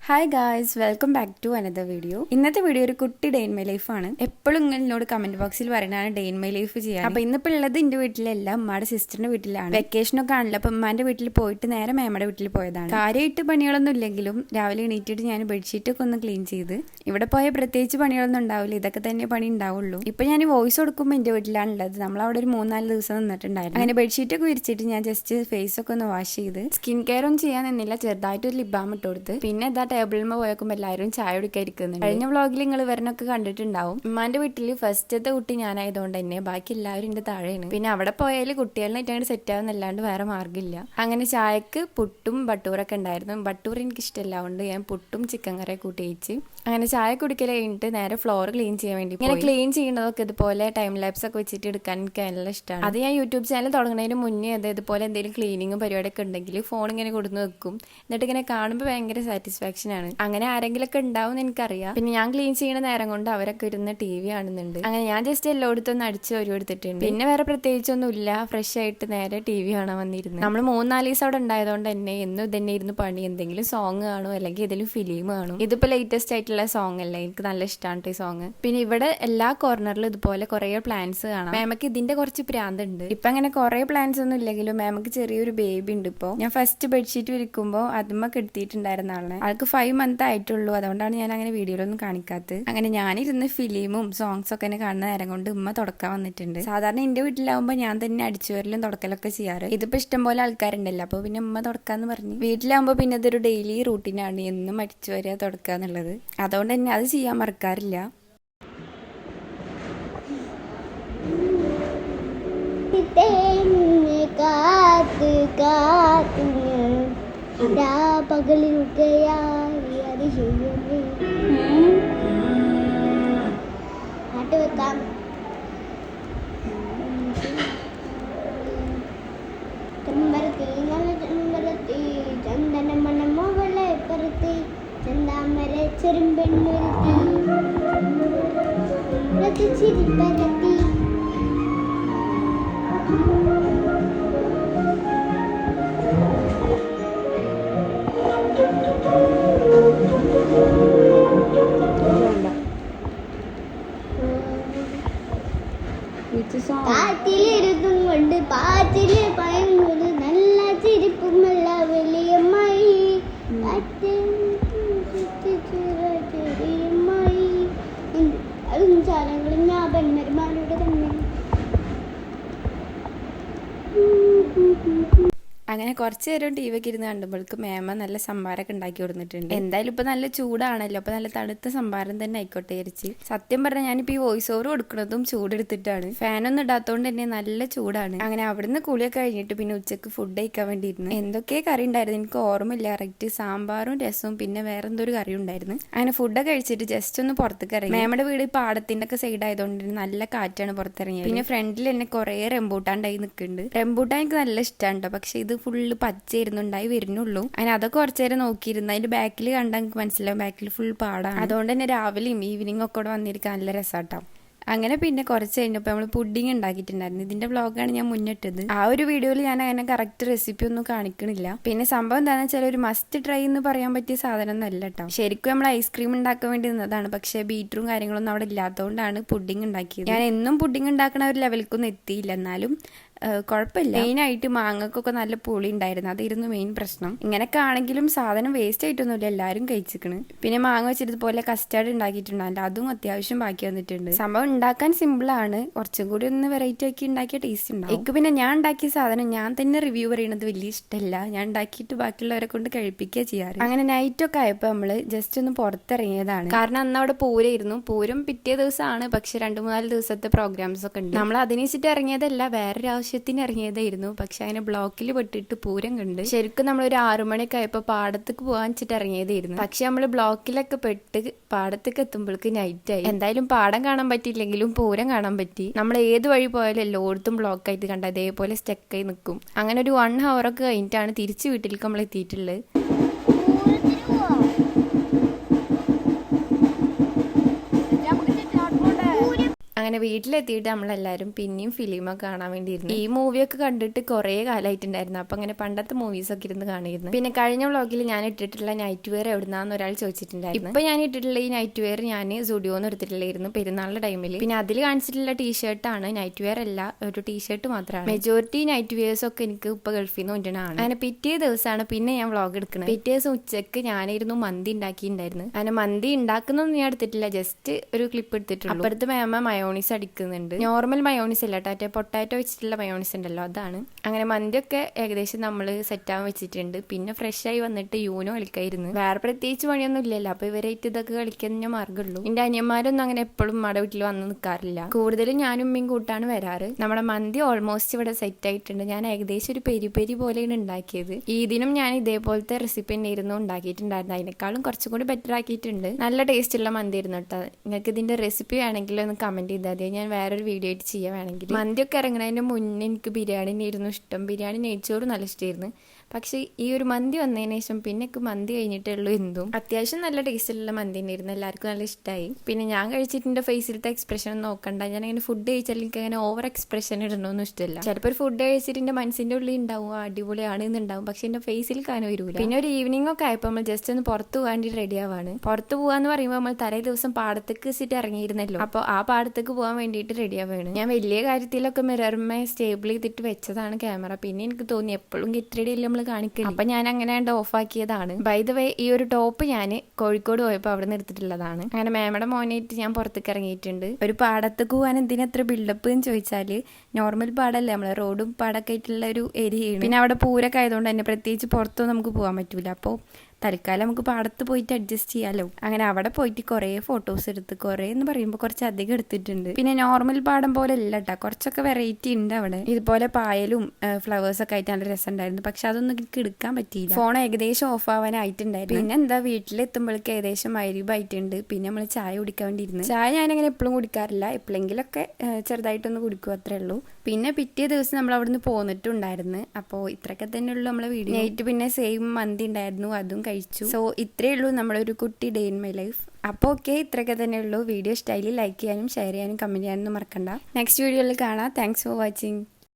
Hi guys, welcome back to another video. ഇന്നത്തെ video ഒരു കുട്ടി ഡേ ഇൻ മൈ ലൈഫ് ആണ്. എപ്പോഴും ഇങ്ങനെ എന്നോട് കമന്റ് ബോക്സിൽ പറയുന്നതാണ് ഡേ ഇൻ മൈ ലൈഫ് ചെയ്യാൻ. അപ്പൊ ഇന്നിപ്പോൾ ഉള്ളത് എന്റെ വീട്ടിലല്ല, ഉമ്മയുടെ സിസ്റ്ററിന്റെ വീട്ടിലാണ്. വെക്കേഷനൊക്കെ ആണല്ലോ, അപ്പൊ ഉമ്മാന്റെ വീട്ടിൽ പോയിട്ട് നേരെ മേമ്മയുടെ വീട്ടിൽ പോയതാണ്. കാര്യമായിട്ട് പണികളൊന്നും ഇല്ലെങ്കിലും രാവിലെ എണീറ്റിട്ട് ഞാൻ ബെഡ്ഷീറ്റ് ഒക്കെ ഒന്ന് ക്ലീൻ ചെയ്ത്, ഇവിടെ പോയ പ്രത്യേകിച്ച് പണികളൊന്നും ഉണ്ടാവില്ല, ഇതൊക്കെ തന്നെ പണി ഉണ്ടാവുള്ളൂ. ഇപ്പൊ ഞാൻ വോയിസ് കൊടുക്കുമ്പോൾ എന്റെ വീട്ടിലാണുള്ളത്. നമ്മളവിടെ ഒരു 3-4 ദിവസം നിന്നിട്ടുണ്ടായിരുന്നു. അങ്ങനെ ബെഡ്ഷീറ്റ് ഒക്കെ വിരിച്ചിട്ട് ഞാൻ ജസ്റ്റ് ഫേസ് ഒക്കെ ഒന്ന് വാഷ് ചെയ്ത് സ്കിൻ കെയർ ഒന്നും ചെയ്യാൻ നിന്നില്ല, ചെറുതായിട്ട് ഒരു ലിപ് ബാം ഇട്ട് കൊടുത്ത് പിന്നെ ടേബിളിൽ പോയപ്പോൾ എല്ലാവരും ചായ കുടിക്കാൻ ഇരിക്കുന്നുണ്ട്. കഴിഞ്ഞ വ്ളോഗിൽ നിങ്ങൾ ഇവരനൊക്കെ കണ്ടിട്ടുണ്ടാവും. ഉമ്മാന്റെ വീട്ടിൽ ഫസ്റ്റത്തെ കുട്ടി ഞാനായതുകൊണ്ട് തന്നെ ബാക്കി എല്ലാവരും എന്റെ താഴെയാണ്. പിന്നെ അവിടെ പോയാൽ കുട്ടികളിനായിട്ട് അങ്ങോട്ട് സെറ്റ് ആവുന്നല്ലാണ്ട് വേറെ മാർഗ്ഗമില്ല. അങ്ങനെ ചായക്ക് പുട്ടും ബട്ടൂറൊക്കെ ഉണ്ടായിരുന്നു. ബട്ടൂർ എനിക്ക് ഇഷ്ടമല്ല, അതുകൊണ്ട് ഞാൻ പുട്ടും ചിക്കൻ കറിയും കൂട്ടി കഴിച്ച് അങ്ങനെ ചായ കുടിക്കൽ കഴിഞ്ഞിട്ട് നേരെ ഫ്ലോർ ക്ലീൻ ചെയ്യാൻ വേണ്ടി ഇങ്ങനെ ക്ലീൻ ചെയ്യുന്നതൊക്കെ ഇതുപോലെ ടൈം ലാപ്സ് ഒക്കെ വെച്ചിട്ട് എടുക്കാൻ എനിക്ക് നല്ല ഇഷ്ടമാണ്. അത് ഞാൻ യൂട്യൂബ് ചാനൽ തുടങ്ങുന്നതിന് മുന്നേ ഇതുപോലെ എന്തെങ്കിലും ക്ലീനിങ്ങും പരിപാടിയൊക്കെ ഉണ്ടെങ്കിൽ ഫോൺ ഇങ്ങനെ കൊടുത്ത് വെക്കും. എന്നിട്ട് ഇങ്ങനെ കാണുമ്പോൾ ഭയങ്കര സാറ്റിസ്ഫാക്ഷൻ ആണ്. അങ്ങനെ ആരെങ്കിലൊക്കെ ഉണ്ടാവും എനിക്കറിയാം. പിന്നെ ഞാൻ ക്ലീൻ ചെയ്യുന്ന നേരം കൊണ്ട് അവരൊക്കെ ഇരുന്ന് TV കാണുന്നുണ്ട്. അങ്ങനെ ഞാൻ ജസ്റ്റ് എല്ലായിടത്തും ഒന്ന് അടിച്ച് ഒരു എടുത്തിട്ടുണ്ട്. പിന്നെ വേറെ പ്രത്യേകിച്ചൊന്നും ഇല്ല, ഫ്രഷ് ആയിട്ട് നേരെ TV കാണാൻ വന്നിരുന്നു. നമ്മൾ 3-4 ദിവസം അവിടെ ഉണ്ടായതുകൊണ്ട് തന്നെ എന്നും ഇതന്നെ ഇരുന്ന് പണി. എന്തെങ്കിലും സോങ് കാണും, അല്ലെങ്കിൽ ഏതെങ്കിലും ഫിലിം കാണും. ഇതിപ്പോ ലേറ്റസ്റ്റ് ആയിട്ടുള്ള സോങ് അല്ലേ, എനിക്ക് നല്ല ഇഷ്ടമാണ് ഈ സോങ്. പിന്നെ ഇവിടെ എല്ലാ കോർണറിലും ഇതുപോലെ കുറെ പ്ലാന്റ്സ് കാണാം. മേമക്ക് ഇതിന്റെ കുറച്ച് പ്രാന്തുണ്ട്. ഇപ്പൊ അങ്ങനെ കുറെ പ്ലാന്റ്സ് ഒന്നും ഇല്ലെങ്കിലും മേമക്ക് ചെറിയൊരു ബേബി ഉണ്ട്. ഇപ്പൊ ഞാൻ ഫസ്റ്റ് ബെഡ്ഷീറ്റ് വിരിക്കുമ്പോൾ അതുമ്മ കെടുത്തിട്ടുണ്ടായിരുന്ന ആളെ. ആൾക്ക് 5 months ആയിട്ടുള്ളൂ, അതുകൊണ്ടാണ് ഞാൻ അങ്ങനെ വീഡിയോയിലൊന്നും കാണിക്കാത്തത്. അങ്ങനെ ഞാനിരുന്ന് ഫിലിമും സോങ്സ് ഒക്കെ കാണുന്ന നേരം കൊണ്ട് ഉമ്മ തുടക്കാൻ വന്നിട്ടുണ്ട്. സാധാരണ എന്റെ വീട്ടിലാവുമ്പോൾ ഞാൻ തന്നെ അടിച്ചുവരലും തുടക്കലൊക്കെ ചെയ്യാറ്. ഇതിപ്പോ ഇഷ്ടംപോലെ ആൾക്കാരുണ്ടല്ലോ, അപ്പൊ പിന്നെ ഉമ്മ തുടക്കാന്ന് പറഞ്ഞു. വീട്ടിലാവുമ്പോൾ പിന്നെ ഇതൊരു ഡെയിലി റൂട്ടീനാണ്, എന്നും അടിച്ചുവരിക തുടക്കുക എന്നുള്ളത്. അതുകൊണ്ട് തന്നെ അത് ചെയ്യാൻ മറക്കാറില്ല. പാട്ട് വെക്കാം. ചെമ്പരത്തി ചന്ദന മണമോളെ പരത്തി ചന്താമര ചെറുമ്പെണ്ണുരുത്തി ചിരിപ്പരത്തി കാറ്റിലിരുന്നും കൊണ്ട് പാറ്റില് പയങ്ങൊരു നല്ല ചിരിപ്പുമുള്ള വലിയമ്മായി ചെറിയമ്മായി അതും ചാലങ്ങളും ഞാപന്മാരുടെ തന്നെ. അങ്ങനെ കുറച്ചു നേരം TV ഒക്കെ ഇരുന്ന് കണ്ടുമ്പോഴേക്ക് മേമ നല്ല സംഭാരമൊക്കെ ഉണ്ടാക്കി കൊടുത്തിട്ടുണ്ട്. എന്തായാലും ഇപ്പൊ നല്ല ചൂടാണല്ലോ, അപ്പൊ നല്ല തണുത്ത സംഭാരം തന്നെ ആയിക്കോട്ടെ വിചാരിച്ച്. സത്യം പറഞ്ഞാൽ ഞാനിപ്പോ ഈ വോയിസ് ഓവർ കൊടുക്കുന്നതും ചൂടെടുത്തിട്ടാണ്. ഫാനൊന്നും ഇടാത്തോണ്ട് തന്നെ നല്ല ചൂടാണ്. അങ്ങനെ അവിടുന്ന് കുളിയൊക്കെ കഴിഞ്ഞിട്ട് പിന്നെ ഉച്ചക്ക് ഫുഡ് കഴിക്കാൻ വേണ്ടി ഇരുന്നു. എന്തൊക്കെ കറി ഉണ്ടായിരുന്നു എനിക്ക് ഓർമ്മയില്ല കറക്റ്റ്. സാമ്പാറും രസവും പിന്നെ വേറെ എന്തോ ഒരു കറി ഉണ്ടായിരുന്നു. അങ്ങനെ ഫുഡൊക്കെ കഴിച്ചിട്ട് ജസ്റ്റ് ഒന്ന് പുറത്തേക്ക് ഇറങ്ങി. മേമയുടെ വീട് പാടത്തിന്റെ ഒക്കെ സൈഡ് ആയതുകൊണ്ട് നല്ല കാറ്റാണ് പുറത്തിറങ്ങിയത്. പിന്നെ ഫ്രണ്ടിൽ തന്നെ കുറെ റംബൂട്ടാണ്ടായി നിൽക്കുന്നുണ്ട്. റംബൂട്ടാൻ എനിക്ക് നല്ല ഇഷ്ടമാണ്, പക്ഷെ ഇത് ഫുള്ള് പച്ചയിരുന്നുണ്ടായി വരുന്നുള്ളൂ. അങ്ങനെ അതൊക്കെ കുറച്ചു നേരം നോക്കിയിരുന്നു. അതിന്റെ ബാക്കിൽ കണ്ടാൽ എനിക്ക് മനസ്സിലാവും ബാക്കിൽ ഫുൾ പാടാണ്. അതുകൊണ്ട് തന്നെ രാവിലെയും ഈവനിങ് ഒക്കെ ഇവിടെ വന്നിരിക്കാൻ നല്ല രസാട്ടോ. അങ്ങനെ പിന്നെ കുറച്ച് കഴിഞ്ഞപ്പോൾ നമ്മൾ പുഡിങ് ഉണ്ടാക്കിയിട്ടുണ്ടായിരുന്നു. ഇതിന്റെ വ്ളോഗാണ് ഞാൻ മുന്നിട്ടത്. ആ ഒരു വീഡിയോയിൽ ഞാൻ അങ്ങനെ കറക്റ്റ് റെസിപ്പി ഒന്നും കാണിക്കണില്ല. പിന്നെ സംഭവം എന്താണെന്ന് വെച്ചാൽ ഒരു മസ്റ്റ് ട്രൈ എന്ന് പറയാൻ പറ്റിയ സാധനം ഒന്നും അല്ല കേട്ടോ. ശരിക്കും നമ്മൾ ഐസ്ക്രീം ഉണ്ടാക്കാൻ വേണ്ടി നിന്നതാണ്, പക്ഷേ ബീറ്ററും കാര്യങ്ങളൊന്നും അവിടെ ഇല്ലാത്തതുകൊണ്ടാണ് പുഡിങ് ഉണ്ടാക്കിയത്. ഞാൻ എന്നും പുഡിങ് ഉണ്ടാക്കുന്ന ഒരു ലെവലിലേക്കൊന്നും എത്തിയില്ല, എന്നാലും കുഴപ്പമില്ല. മെയിനായിട്ട് മാങ്ങക്കൊക്കെ നല്ല പുളി ഉണ്ടായിരുന്നു, അതായിരുന്നു മെയിൻ പ്രശ്നം. ഇങ്ങനെയൊക്കെ ആണെങ്കിലും സാധനം വേസ്റ്റ് ആയിട്ടൊന്നുമില്ല, എല്ലാവരും കഴിച്ചിക്കണ്. പിന്നെ മാങ്ങ വെച്ചിട്ടുപോലെ കസ്റ്റാർഡ് ഉണ്ടാക്കിയിട്ടുണ്ടാവില്ല, അതും അത്യാവശ്യം ബാക്കി വന്നിട്ടുണ്ട്. സംഭവം ഉണ്ടാക്കാൻ സിമ്പിളാണ്, കുറച്ചും കൂടി ഒന്ന് വെറൈറ്റി ആക്കി ഉണ്ടാക്കിയ ടേസ്റ്റ് ഉണ്ടാവും. എനിക്ക് പിന്നെ ഞാൻ ഉണ്ടാക്കിയ സാധനം ഞാൻ തന്നെ റിവ്യൂ പറയുന്നത് വലിയ ഇഷ്ടമല്ല, ഞാൻ ഉണ്ടാക്കിയിട്ട് ബാക്കിയുള്ളവരെ കൊണ്ട് കഴിപ്പിക്കുക ചെയ്യാറ്. അങ്ങനെ നൈറ്റൊക്കെ ആയപ്പോൾ നമ്മള് ജസ്റ്റ് ഒന്ന് പുറത്തിറങ്ങിയതാണ്. കാരണം അന്ന് അവിടെ പൂരമായിരുന്നു. പൂരം പിറ്റേ ദിവസമാണ്, പക്ഷെ 2-3 ദിവസത്തെ പ്രോഗ്രാംസ് ഒക്കെ ഉണ്ട്. നമ്മൾ അതിനെ വെച്ചിട്ട് ഇറങ്ങിയതല്ല, വേറൊരു ആവശ്യത്തിന് ഇറങ്ങിയതായിരുന്നു. പക്ഷെ അങ്ങനെ ബ്ലോക്കിൽ പെട്ടിട്ട് പൂരം കണ്ട് ശരിക്കും നമ്മളൊരു 6 മണിയൊക്കെ ആയപ്പോൾ പാടത്തേക്ക് പോകാൻ വെച്ചിട്ട് ഇറങ്ങിയതായിരുന്നു. പക്ഷെ നമ്മള് ബ്ലോക്കിലൊക്കെ പെട്ട് പാടത്തേക്ക് എത്തുമ്പോഴേക്ക് നൈറ്റ് ആയി. എന്തായാലും പാടം കാണാൻ പറ്റിയില്ലെങ്കിലും പൂരം കാണാൻ പറ്റി. നമ്മൾ ഏത് വഴി പോയാലും എല്ലായിടത്തും ബ്ലോക്ക് ആയിട്ട് കണ്ട അതേപോലെ സ്റ്റക്കായി നിൽക്കും. അങ്ങനെ ഒരു 1 hour ഒക്കെ കഴിഞ്ഞിട്ടാണ് തിരിച്ച് വീട്ടിലേക്ക് നമ്മൾ എത്തിയിട്ടുള്ളത്. അങ്ങനെ അങ്ങനെ വീട്ടിലെത്തിയിട്ട് നമ്മളെല്ലാവരും പിന്നെയും ഫിലിമൊക്കെ കാണാൻ വേണ്ടിയിരുന്നു. ഈ മൂവിയൊക്കെ കണ്ടിട്ട് കുറേ കാലമായിട്ടുണ്ടായിരുന്നു. അപ്പൊ അങ്ങനെ പണ്ടത്തെ മൂവീസൊക്കെ ഇരുന്ന് കാണിയിരുന്നു. പിന്നെ കഴിഞ്ഞ വ്ളോഗിൽ ഞാൻ ഇട്ടിട്ടുള്ള നൈറ്റ് വെയർ എവിടുന്നാന്ന് ഒരാൾ ചോദിച്ചിട്ടുണ്ടായിരുന്നു. ഇപ്പൊ ഞാൻ ഇട്ടിട്ടുള്ള ഈ നൈറ്റ് വെയർ ഞാൻ സുഡിയോന്ന് എടുത്തിട്ടുള്ളായിരുന്നു പെരുന്നാളിന്റെ ടൈമിൽ. പിന്നെ അതിൽ കാണിച്ചിട്ടുള്ള ടീഷർട്ടാണ്, നൈറ്റ് വെയർ അല്ല, ഒരു ടീഷർട്ട് മാത്രമാണ്. മെജോറിറ്റി നൈറ്റ് വെയേഴ്സ് ഒക്കെ എനിക്ക് ഇപ്പൊ ഗൾഫിൽ നിന്ന് കൊണ്ടുവരാണ്. അങ്ങനെ പിറ്റേ ദിവസമാണ് പിന്നെ ഞാൻ വ്ളോഗ് എടുക്കുന്നത്. പിറ്റേ ദിവസം ഉച്ചക്ക് ഞാനായിരുന്നു മന്തി ഉണ്ടാക്കിയിട്ടുണ്ടായിരുന്നു. അങ്ങനെ മന്തി ഉണ്ടാക്കുന്നൊന്നും ഞാൻ എടുത്തിട്ടില്ല, ജസ്റ്റ് ഒരു ക്ലിപ്പ് എടുത്തിട്ടുള്ളൂ. അപ്പുറത്ത് മേമ മയോണീസ് അടിക്കുന്നുണ്ട്. നോർമൽ മയോണീസ് അല്ല, പൊട്ടാറ്റോ വെച്ചിട്ടുള്ള മയോണീസ് ഉണ്ടല്ലോ, അതാണ്. അങ്ങനെ മന്തിയൊക്കെ ഏകദേശം നമ്മൾ സെറ്റാവാൻ വെച്ചിട്ടുണ്ട്. പിന്നെ ഫ്രഷ് ആയി വന്നിട്ട് യൂനോ കളിക്കായിരുന്നു. വേറെ പ്രത്യേകിച്ച് പണിയൊന്നും ഇല്ലല്ലോ, അപ്പൊ ഇവരായിട്ട് ഇതൊക്കെ കളിക്കാൻ ഞാൻ മാർഗുള്ളൂ. എന്റെ അനിയന്മാരൊന്നും അങ്ങനെ എപ്പോഴും മട വീട്ടിൽ വന്ന് നിൽക്കാറില്ല. കൂടുതലും ഞാനും ഉമ്മയും കൂട്ടാണ് വരാറ്. നമ്മുടെ മന്തി ഓൾമോസ്റ്റ് ഇവിടെ സെറ്റ് ആയിട്ടുണ്ട്. ഞാൻ ഏകദേശം ഒരു പെരി പോലെയാണ് ഉണ്ടാക്കിയത്. ഇതിനും ഞാൻ ഇതേപോലത്തെ റെസിപ്പി തന്നെയായിരുന്നു ഉണ്ടാക്കിയിട്ടുണ്ടായിരുന്നു. അതിനേക്കാളും കുറച്ചും കൂടി ബെറ്റർ ആക്കിയിട്ടുണ്ട്. നല്ല ടേസ്റ്റ് ഉള്ള മന്തി ആയിരുന്നു കേട്ടോ. നിങ്ങൾക്ക് ഇതിന്റെ റെസിപ്പി വേണമെങ്കിൽ ഒന്ന് കമന്റ് ചെയ്താൽ മതി, ഞാൻ വേറൊരു വീഡിയോ ആയിട്ട് ചെയ്യാൻ വേണമെങ്കിൽ. മന്തിയൊക്കെ ഇറങ്ങുന്നതിന് മുന്നേ എനിക്ക് ബിരിയാണി ആയിരുന്നു ഇഷ്ടം. ബിരിയാണി നെയ്ച്ചോറ് നല്ല ഇഷ്ടമായിരുന്നു. പക്ഷെ ഈ ഒരു മന്തി വന്നതിന് ശേഷം പിന്നെ മന്തി കഴിഞ്ഞിട്ടേ ഉള്ളൂ എന്തും. അത്യാവശ്യം നല്ല ടേസ്റ്റിലുള്ള മന്തി തന്നെയായിരുന്നു, എല്ലാവർക്കും നല്ല ഇഷ്ടമായി. പിന്നെ ഞാൻ കഴിച്ചിട്ട് ഫേസിലത്തെ എക്സ്പ്രഷൻ ഒന്നും നോക്കണ്ട. ഞാൻ അങ്ങനെ ഫുഡ് കഴിച്ചാൽ എനിക്ക് അങ്ങനെ ഓവർ എക്സ്പ്രഷൻ ഇടണമെന്നും ഇഷ്ടമില്ല. ചിലപ്പോൾ ഒരു ഫുഡ് കഴിച്ചിട്ട് എൻ്റെ മനസ്സിൻ്റെ ഉള്ളിൽ ഉണ്ടാവും അടിപൊളിയാണ് എന്നുണ്ടാവും, പക്ഷെ എൻ്റെ ഫേസിൽ കാണാൻ വരൂല. പിന്നെ ഒരു ഈവനിങ് ഒക്കെ ആയപ്പോൾ നമ്മൾ ജസ്റ്റ് ഒന്ന് പുറത്ത് പോകാൻ വേണ്ടി റെഡി ആവാണ്. പുറത്ത് പോകാന്ന് പറയുമ്പോൾ നമ്മൾ തലേ ദിവസം പാടത്തേക്ക് വെച്ചിട്ട് ഇറങ്ങിയിരുന്നല്ലോ, അപ്പോൾ ആ പാടത്തേക്ക് പോകാൻ വേണ്ടിയിട്ട് റെഡി ആവുകയാണ്. ഞാൻ വലിയ കാര്യത്തിലൊക്കെ മിററിമേ സ്റ്റേബിൾ ചെയ്തിട്ട് വെച്ചതാണ് ക്യാമറ. പിന്നെ എനിക്ക് തോന്നി എപ്പോഴും ഗെറ്റ് റെഡി അല്ലേ നമ്മൾ കാണിക്കില്ല, അപ്പൊ ഞാൻ അങ്ങനെ ഓഫ് ആക്കിയതാണ്. ബൈ ദ വേ, ഈ ഒരു ടോപ്പ് ഞാൻ കോഴിക്കോട് പോയപ്പോൾ അവിടെ നിന്ന് എടുത്തിട്ടുള്ളതാണ്. അങ്ങനെ മേമയുടെ മോനായിട്ട് ഞാൻ പുറത്തേക്ക് ഇറങ്ങിയിട്ടുണ്ട്. ഒരു പാടത്തേക്ക് പോകാൻ എന്തിനത്ര ബിൽഡപ്പ് എന്ന് ചോദിച്ചാല്, നോർമൽ പാടല്ലേ, നമ്മളെ റോഡും പാടൊക്കെ ആയിട്ടുള്ള ഒരു ഏരിയയാണ്. പിന്നെ അവിടെ പൂരൊക്കെ ആയതുകൊണ്ട് തന്നെ പ്രത്യേകിച്ച് പുറത്തൊന്നും നമുക്ക് പോകാൻ പറ്റൂല. അപ്പോൾ തൽക്കാലം നമുക്ക് പാടത്ത് പോയിട്ട് അഡ്ജസ്റ്റ് ചെയ്യാലോ. അങ്ങനെ അവിടെ പോയിട്ട് കുറേ ഫോട്ടോസ് എടുത്ത്, കുറേ എന്ന് പറയുമ്പോൾ കുറച്ച് അധികം എടുത്തിട്ടുണ്ട്. പിന്നെ നോർമൽ പാടം പോലെ അല്ല കേട്ടോ, കുറച്ചൊക്കെ വെറൈറ്റി ഉണ്ട് അവിടെ. ഇതുപോലെ പായലും ഫ്ലവേഴ്സ് ഒക്കെ ആയിട്ട് നല്ല രസമുണ്ടായിരുന്നു. പക്ഷെ അതൊന്നും എനിക്ക് എടുക്കാൻ പറ്റിയില്ല, ഫോൺ ഏകദേശം ഓഫ് ആവാനായിട്ടുണ്ടായിരുന്നു. പിന്നെ എന്താ, വീട്ടിലെത്തുമ്പോഴേക്ക് ഏകദേശം മഗ്‌രിബായിട്ടുണ്ട്. പിന്നെ നമ്മൾ ചായ കുടിക്കാൻ വേണ്ടിയിരുന്നു. ചായ ഞാനങ്ങനെ എപ്പോഴും കുടിക്കാറില്ല, എപ്പോഴെങ്കിലൊക്കെ ചെറുതായിട്ടൊന്ന് കുടിക്കും, അത്രേ ഉള്ളൂ. പിന്നെ പിറ്റേ ദിവസം നമ്മൾ അവിടെ നിന്ന് പോന്നിട്ടുണ്ടായിരുന്നു. അപ്പോൾ ഇത്രയൊക്കെ തന്നെ ഉള്ളൂ നമ്മളെ വീഡിയോ. നൈറ്റ് പിന്നെ സെയിം മന്തി ഉണ്ടായിരുന്നു, അതും കഴിച്ചു. സോ ഇത്രയേ ഉള്ളൂ നമ്മളൊരു കുട്ടി ഡേ ഇൻ മൈ ലൈഫ്. അപ്പോൾ ഓക്കെ, ഇത്രയൊക്കെ തന്നെ ഉള്ളൂ. വീഡിയോ ഇഷ്ടമായി ലൈക്ക് ചെയ്യാനും ഷെയർ ചെയ്യാനും കമന്റ് ചെയ്യാനൊന്നും മറക്കണ്ട. നെക്സ്റ്റ് വീഡിയോയിൽ കാണാം. Thanks for watching.